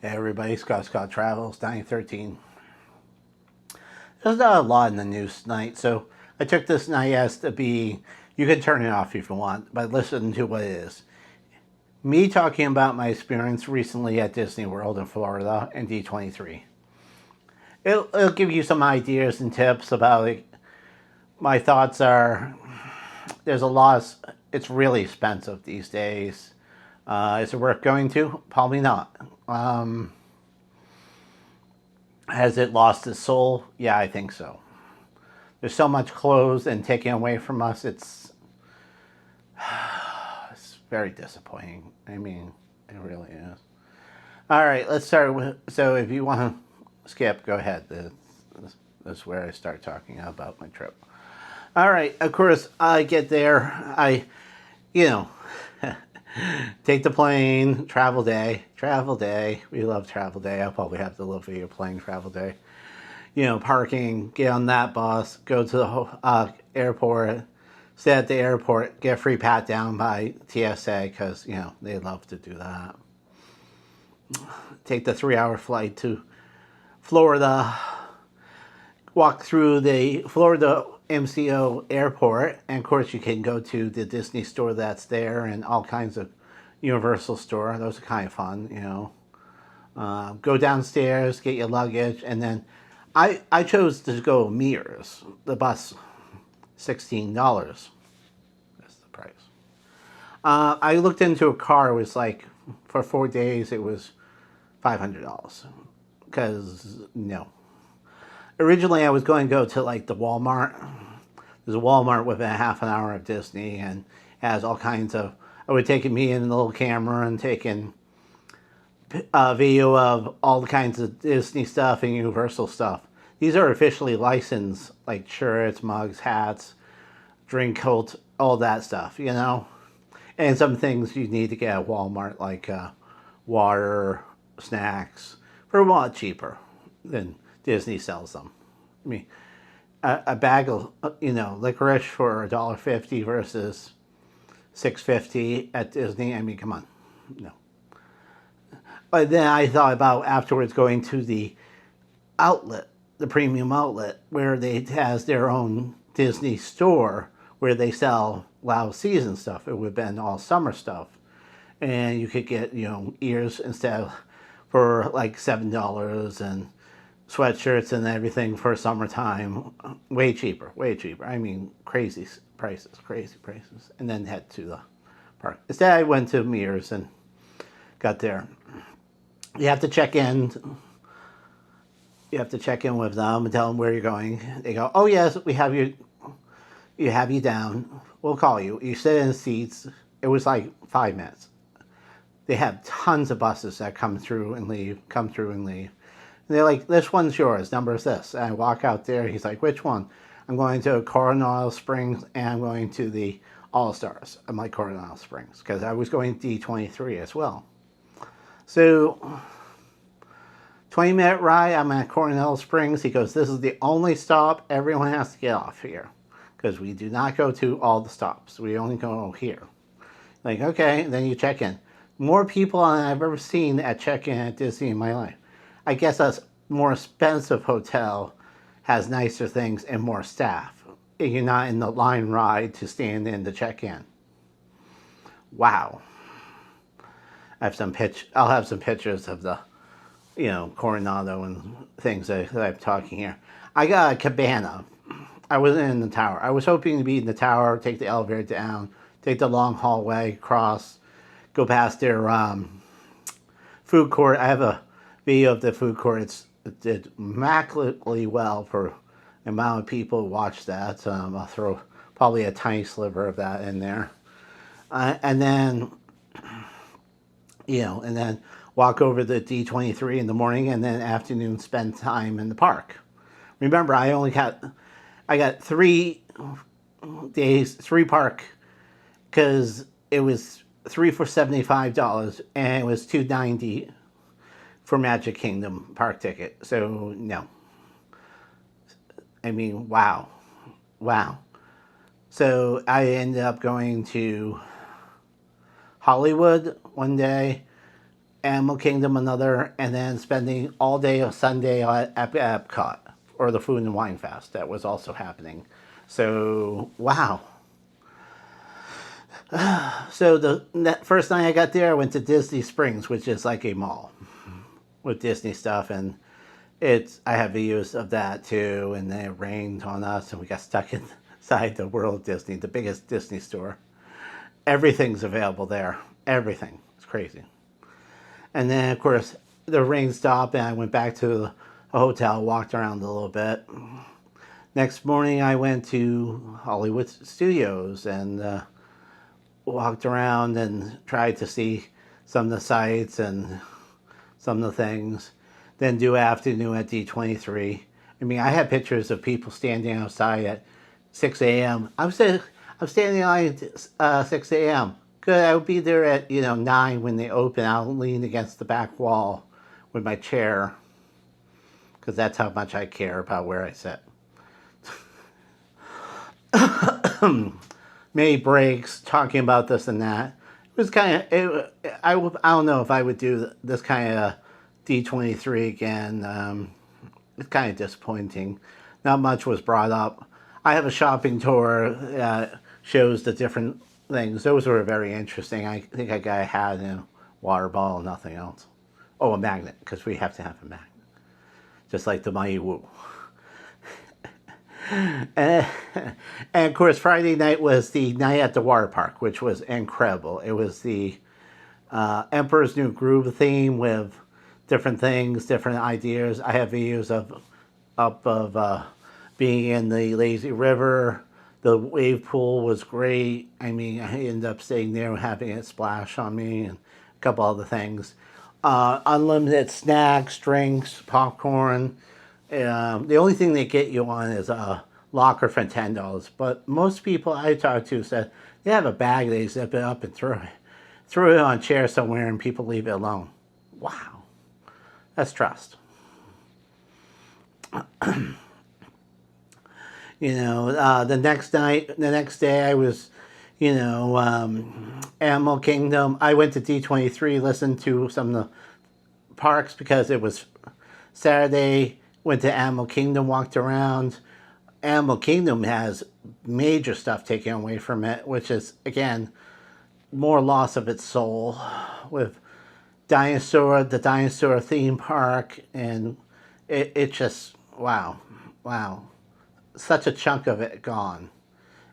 Hey everybody, Scott Travels, 913. There's not a lot in the news tonight, so I took this night as to be, you can turn it off if you want, but listen to what it is. Me talking about my experience recently at Disney World in Florida and D23. It'll give you some ideas and tips about it. My thoughts are, there's a lot, it's really expensive these days. Is it worth going to? Probably not. Has it lost its soul? Yeah, I think so. There's so much closed and taken away from us. It's very disappointing. I mean, it really is. All right, let's start with. So, if you want to skip, go ahead. That's where I start talking about my trip. All right, of course, I get there. You know, take the plane, travel day. We love travel day. I'll probably have to little video playing travel day. Parking, get on that bus, go to the airport, stay at the airport, get a free pat down by TSA because, they love to do that. Take the 3-hour flight to Florida, walk through the Florida MCO airport, and of course you can go to the Disney store that's there and all kinds of Universal store. Those are kind of fun, go downstairs, get your luggage, and then I chose to go Mears, the bus, $16. That's the price. I looked into a car. It was like, for 4 days, it was $500. Because, no. Originally, I was going to go to, like, the Walmart. There's a Walmart within a half an hour of Disney, and has all kinds of... I would take me in the little camera and taking video of all the kinds of Disney stuff and Universal stuff. These are officially licensed, like shirts, mugs, hats, drink coats, all that stuff, And some things you need to get at Walmart, like water, snacks, for a lot cheaper than Disney sells them. I mean, a bag of, licorice for $1.50 versus $6.50 at Disney. I mean, come on, no. But then I thought about afterwards going to the outlet, the premium outlet, where they has their own Disney store where they sell Wow season stuff. It would have been all summer stuff. And you could get, ears instead of for like $7 and sweatshirts and everything for summertime. Way cheaper, way cheaper. I mean, crazy prices. And then head to the park. Instead, I went to Mears and got there. You have to check in. You have to check in with them and tell them where you're going. They go, oh yes, we have you. You have you down. We'll call you. You sit in the seats. It was like 5 minutes. They have tons of buses that come through and leave. And they're like, this one's yours. Number is this. And I walk out there. He's like, which one? I'm going to Coronado Springs and I'm going to the All Stars. I'm like, Coronado Springs because I was going to D23 as well. So, 20-minute ride, I'm at Coronado Springs. He goes, this is the only stop. Everyone has to get off here. Because we do not go to all the stops. We only go here. Like, okay, then you check in. More people than I've ever seen at check-in at Disney in my life. I guess a more expensive hotel has nicer things and more staff. You're not in the line ride to stand in to check in. Wow. I'll have some pictures of the, Coronado and things that I'm talking here. I got a cabana. I wasn't in the tower. I was hoping to be in the tower, take the elevator down, take the long hallway, cross, go past their food court. I have a video of the food court. It did immaculately well for the amount of people who watched that. I'll throw probably a tiny sliver of that in there. And then walk over to D23 in the morning and then afternoon spend time in the park. Remember, I got 3 days, 3 park, because it was 3 for $75 and it was $2.90 for Magic Kingdom park ticket. So no. I mean, wow. So I ended up going to Hollywood one day, Animal Kingdom another, and then spending all day of Sunday at Epcot, or the Food and Wine Fest that was also happening. So, wow. So that first night I got there, I went to Disney Springs, which is like a mall with Disney stuff, and I have videos of that too. And then it rained on us, and we got stuck inside the World Disney, the biggest Disney store. Everything's available there. Everything. It's crazy. And then, of course, the rain stopped, and I went back to the hotel, walked around a little bit. Next morning, I went to Hollywood Studios and walked around and tried to see some of the sites and some of the things. Then do afternoon at D23. I mean, I had pictures of people standing outside at 6 a.m. I'm standing at 6 a.m. Good, I would be there at 9 when they open. I'll lean against the back wall with my chair because that's how much I care about where I sit. Many breaks talking about this and that. It was kind of. I don't know if I would do this kind of D23 again. It's kind of disappointing. Not much was brought up. I have a shopping tour that shows the different things. Those were very interesting. I think I got a hat and a water bottle, nothing else. Oh, a magnet, because we have to have a magnet. Just like the Mighty Woo. and of course, Friday night was the night at the water park, which was incredible. It was the Emperor's New Groove theme with different things, different ideas. I have videos of being in the lazy river. The wave pool was great. I mean, I ended up staying there and having it splash on me and a couple other things. Unlimited snacks, drinks, popcorn. The only thing they get you on is a locker for $10. But most people I talked to said they have a bag, they zip it up and throw it on a chair somewhere and people leave it alone. Wow. That's trust. The next day I was, Animal Kingdom. I went to D23, listened to some of the parks because it was Saturday. Went to Animal Kingdom, walked around. Animal Kingdom has major stuff taken away from it, which is, again, more loss of its soul with the dinosaur theme park, and it just, wow. Such a chunk of it gone.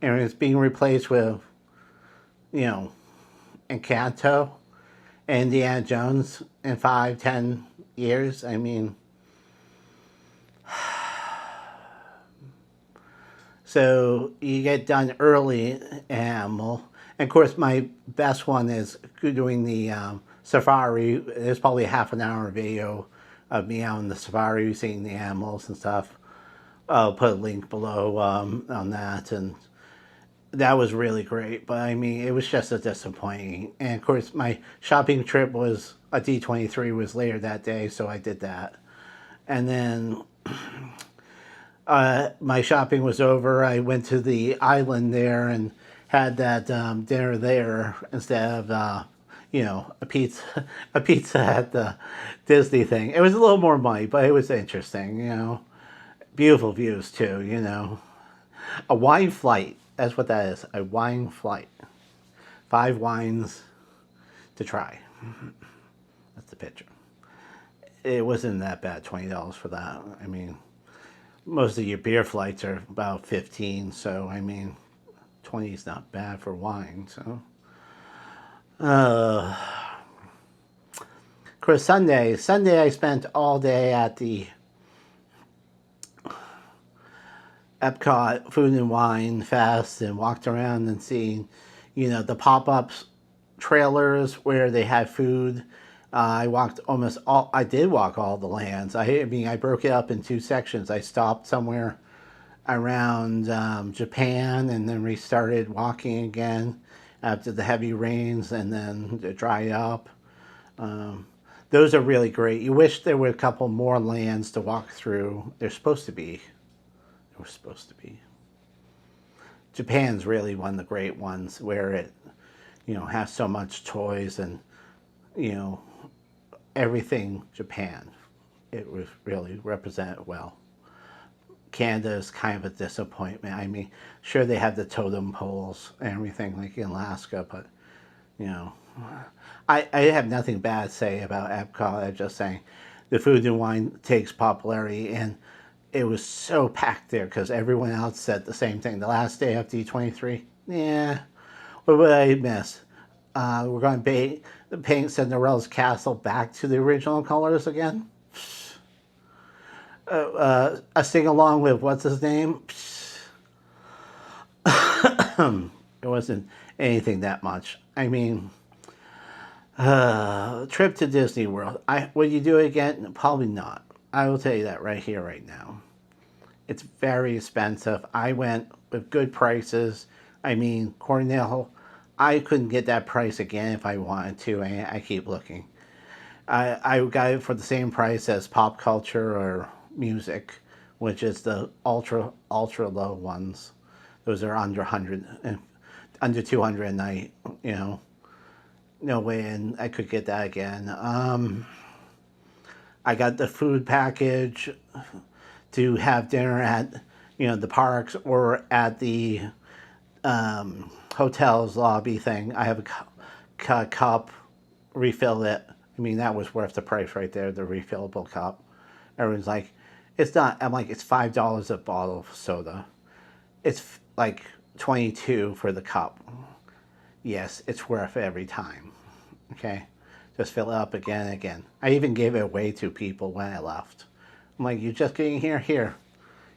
And it's being replaced with, Encanto, Indiana Jones in 5-10 years. I mean, so you get done early, Animal. And of course, my best one is doing the safari. There's probably a half an hour video of me out in the safari seeing the animals and stuff. I'll put a link below on that, and that was really great. But I mean, it was just a disappointing. And of course, my shopping trip was a D23 was later that day, so I did that. And then my shopping was over. I went to the island there and had that dinner there instead of a pizza at the Disney thing. It was a little more money, but it was interesting. Beautiful views too. A wine flight. That's what that is. A wine flight. 5 wines to try. That's the picture. It wasn't that bad. $20 for that. I mean, most of your beer flights are about 15. So I mean, 20 is not bad for wine. So. Of course, Sunday I spent all day at the Epcot Food and Wine Fest and walked around and seen, the pop-ups trailers where they had food. I did walk all the lands. I mean, I broke it up in 2 sections. I stopped somewhere around Japan and then restarted walking again after the heavy rains and then to dry up. Those are really great. You wish there were a couple more lands to walk through. They're supposed to be. Japan's really one of the great ones where it, has so much toys and, everything Japan. It was really represented well. Canada is kind of a disappointment. I mean, sure they have the totem poles and everything like in Alaska, but you know, I have nothing bad to say about Epcot. I'm just saying the food and wine takes popularity, and it was so packed there because everyone else said the same thing. The last day of D23, yeah, what would I miss? We're going to paint Cinderella's castle back to the original colors again. A sing along with what's his name? It wasn't anything that much. I mean, trip to Disney World. Would you do it again? Probably not. I will tell you that right here, right now. It's very expensive. I went with good prices. I mean, Cornell, I couldn't get that price again if I wanted to. I keep looking. I got it for the same price as Pop Culture or Music, which is the ultra low ones. Those are under 100 and under 200 a night. You know, no way, and I could get that again. I got the food package to have dinner at, the parks or at the hotel's lobby thing. I have a cup, refill it. I mean, that was worth the price right there, the refillable cup. Everyone's like, it's not. I'm like, it's $5 a bottle of soda. It's like 22 for the cup. Yes, it's worth it every time. Okay? Just fill it up again and again. I even gave it away to people when I left. I'm like, you're just getting here?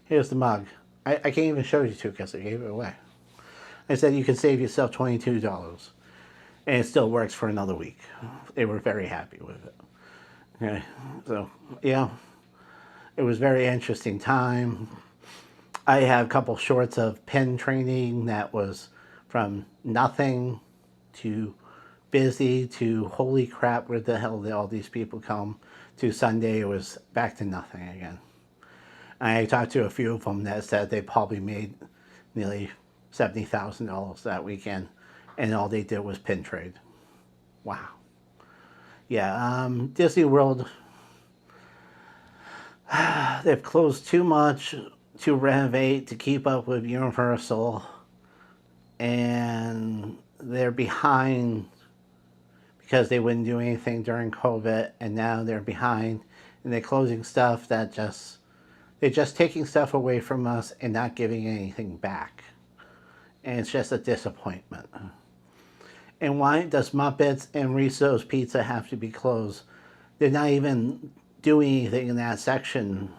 Here's the mug. I can't even show you to because I gave it away. I said you can save yourself $22. And it still works for another week. They were very happy with it. Okay, so yeah, it was a very interesting time. I had a couple shorts of pen training that was from nothing to busy to holy crap, where the hell did all these people come, to Sunday it was back to nothing again. I talked to a few of them that said they probably made nearly $70,000 that weekend, and all they did was pin trade. Wow. Yeah, Disney World, they've closed too much to renovate to keep up with Universal, and they're behind because they wouldn't do anything during COVID, and now they're behind, and they're closing stuff they're just taking stuff away from us and not giving anything back. And it's just a disappointment. And why does Muppets and Risso's Pizza have to be closed? They're not even doing anything in that section.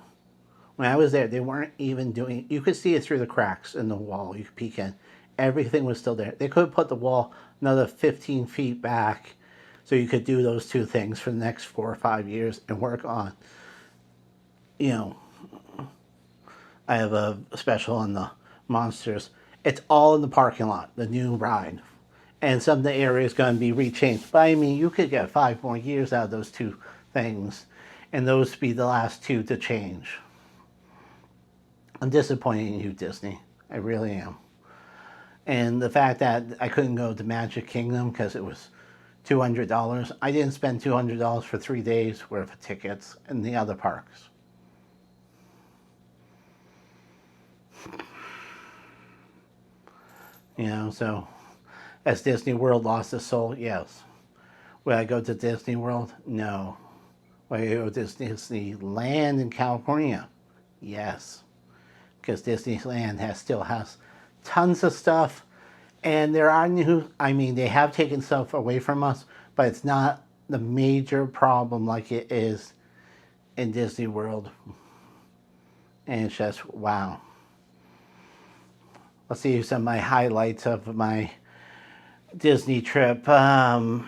When I was there, they weren't even doing. You could see it through the cracks in the wall. You could peek in. Everything was still there. They could have put the wall another 15 feet back so you could do those two things for the next 4 or 5 years and work on, I have a special on the Monsters. It's all in the parking lot, the new ride. And some of the area is going to be rechanged. But I mean, you could get 5 more years out of those two things, and those be the last two to change. I'm disappointed in you, Disney. I really am. And the fact that I couldn't go to Magic Kingdom because it was $200. I didn't spend $200 for 3 days worth of tickets in the other parks. So has Disney World lost its soul? Yes. Will I go to Disney World? No. Will I go to Disneyland in California? Yes. Because Disneyland still has tons of stuff, and there are they have taken stuff away from us, but it's not the major problem like it is in Disney World. And it's just, wow. Let's see some of my highlights of my Disney trip. I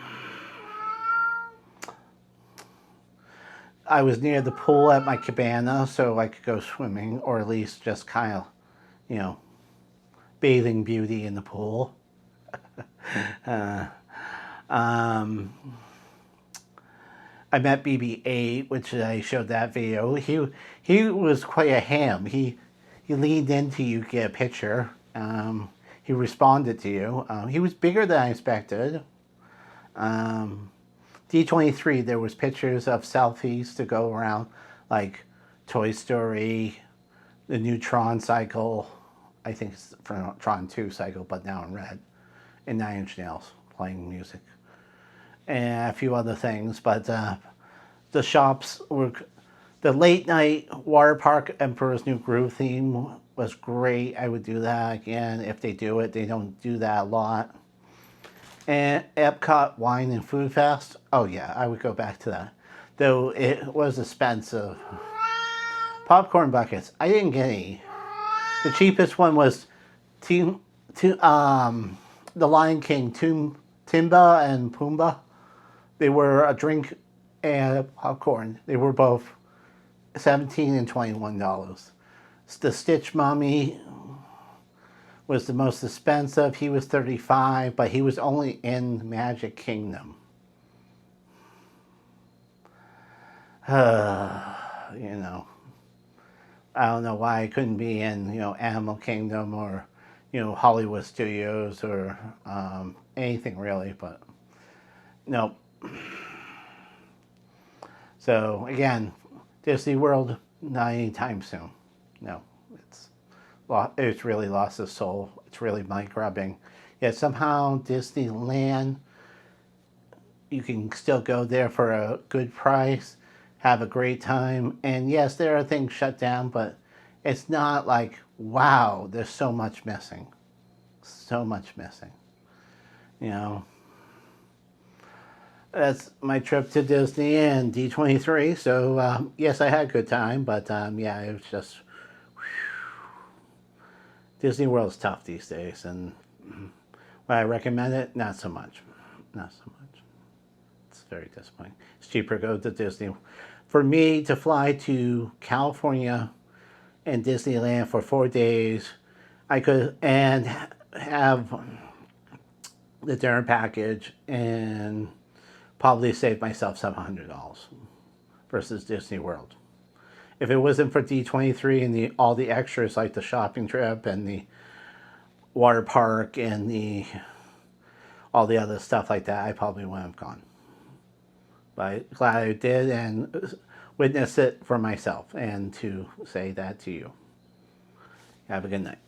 was near the pool at my cabana, so I could go swimming, or at least just kind of, bathing beauty in the pool. I met BB-8, which I showed that video. He was quite a ham. He leaned into you to get a picture. He responded to you. He was bigger than I expected. D23, there was pictures of selfies to go around, like Toy Story, the new Tron cycle, I think it's for Tron 2 cycle, but now in red, and Nine Inch Nails playing music, and a few other things. But the shops were, the late night water park Emperor's New Groove theme was great. I would do that again if they do it. They don't do that a lot. And Epcot Wine and Food Fest. Oh yeah, I would go back to that. Though it was expensive. Popcorn buckets. I didn't get any. The cheapest one was The Lion King, Timba and Pumbaa. They were a drink and popcorn. They were both $17 and $21. The Stitch Mummy was the most expensive. He was $35, but he was only in Magic Kingdom. You know, I don't know why I couldn't be in, Animal Kingdom or, Hollywood Studios or anything really, but nope. So again, Disney World, not anytime soon. No, it's really lost its soul. It's really money grubbing. Yet somehow Disneyland, you can still go there for a good price, have a great time. And yes, there are things shut down, but it's not like, wow, there's so much missing. So much missing. That's my trip to Disney and D23. So yes, I had a good time, but yeah, it was just, Disney World's tough these days, and would I recommend it? Not so much. Not so much. It's very disappointing. It's cheaper to go to Disney. For me to fly to California and Disneyland for 4 days, I could and have the dinner package and probably save myself $700 versus Disney World. If it wasn't for D23 and all the extras like the shopping trip and the water park and all the other stuff like that, I probably wouldn't have gone. But I'm glad I did and witness it for myself and to say that to you. Have a good night.